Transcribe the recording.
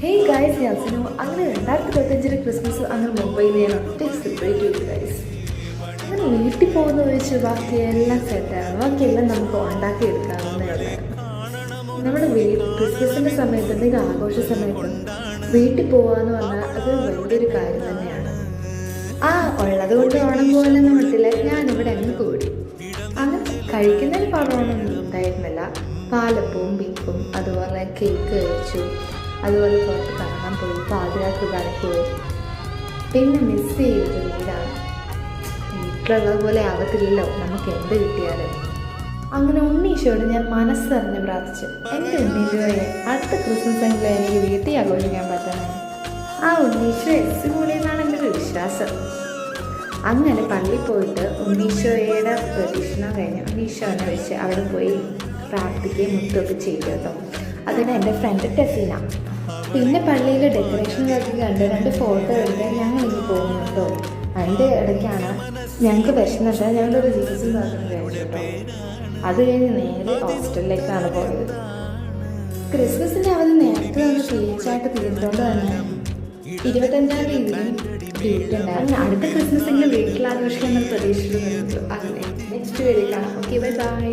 Hey guys, ഞാൻ സിനു. അങ്ങനെ 2025 Christmas അങ്ങനെ മുംബൈയിൽ ഞാൻ ഒറ്റയ്ക്ക് സെലിബ്രേറ്റ് ചെയ്തു ഗൈസ്. അങ്ങനെ വീട്ടിൽ പോകുന്ന വെച്ച് ബാക്കിയെല്ലാം സെറ്റാണ്. ബാക്കിയെല്ലാം നമുക്ക് ഉണ്ടാക്കി എടുക്കാവുന്നേ ഉള്ളായിരുന്നു. നമ്മുടെ ക്രിസ്മസിൻ്റെ സമയത്ത് എന്തെങ്കിലും ആഘോഷ സമയത്ത് വീട്ടിൽ പോകാമെന്ന് പറഞ്ഞാൽ അത് വലിയൊരു കാര്യം തന്നെയാണ്. ഉള്ളത് കൊണ്ട് ഓണം പോലെന്ന് പറഞ്ഞില്ല, ഞാനിവിടെ അങ്ങ് കൂടി. അങ്ങനെ കഴിക്കുന്നതിന് പാടമൊന്നും ഉണ്ടായിരുന്നില്ല. പാലപ്പവും ബീഫും അതുപോലെ കേക്ക് കഴിച്ചു. അതുപോലെ പുറത്ത് കാണാൻ പോയി, പാതിരാക്ക് പോയി. പിന്നെ മിസ് ചെയ്തത് വീടാണ്. വീട്ടിലുള്ളത് പോലെ ആവത്തില്ലല്ലോ നമുക്ക് എന്ത് കിട്ടിയാലും. അങ്ങനെ ഉണ്ണീശോട് ഞാൻ മനസ്സറിഞ്ഞ് പ്രാർത്ഥിച്ചു, എൻ്റെ ഉണ്ണീശോയെ അടുത്ത ക്രിസ്മസ് എങ്കിലും എനിക്ക് വീട്ടിൽ ആഘോഷിക്കാൻ പറ്റണം. ഉണ്ണീശോ എസ്സുകൂടിയെന്നാണ് എൻ്റെ ഒരു വിശ്വാസം. അങ്ങനെ പള്ളിയിൽ പോയിട്ട് ഉണ്ണീശോയുടെ പ്രദക്ഷിണം കഴിഞ്ഞ് ഉണ്ണീശോനെ വെച്ച് അവിടെ പോയി പ്രാർത്ഥിക്കുകയും മുട്ടുമൊക്കെ ചെയ്തു കേട്ടോ. അതിന് എൻ്റെ ഫ്രണ്ട് ടെസീന. പിന്നെ പള്ളിയിൽ ഡെക്കറേഷനൊക്കെ കണ്ട് 2 ഫോട്ടോ എടുത്ത് ഞങ്ങൾ ഇനി പോകുന്നു കേട്ടോ. അതിൻ്റെ ഇടയ്ക്കാണ് ഞങ്ങൾക്ക് വിശന്നിട്ട് ഞങ്ങളൊരു ജീസും പാത്രം കഴിച്ചു കേട്ടോ. അത് കഴിഞ്ഞ് നേരെ ഹോസ്റ്റലിലേക്കാണ് പോയത്. ക്രിസ്മസിൻ്റെ അവധി നേരത്തെ വന്ന് തീർച്ചയായിട്ട് തീർത്തുകൊണ്ട് തന്നെ 25-ാം തീയതി ഡ്യൂട്ടി ഉണ്ടായിരുന്നു. അടുത്ത ക്രിസ്മസിൻ്റെ വീട്ടിൽ ആഘോഷിക്കാൻ പ്രതീക്ഷിച്ചിരുന്നു. അങ്ങനെ നെക്സ്റ്റ് വീഡിയോ കാണാം. Okay, bye bye.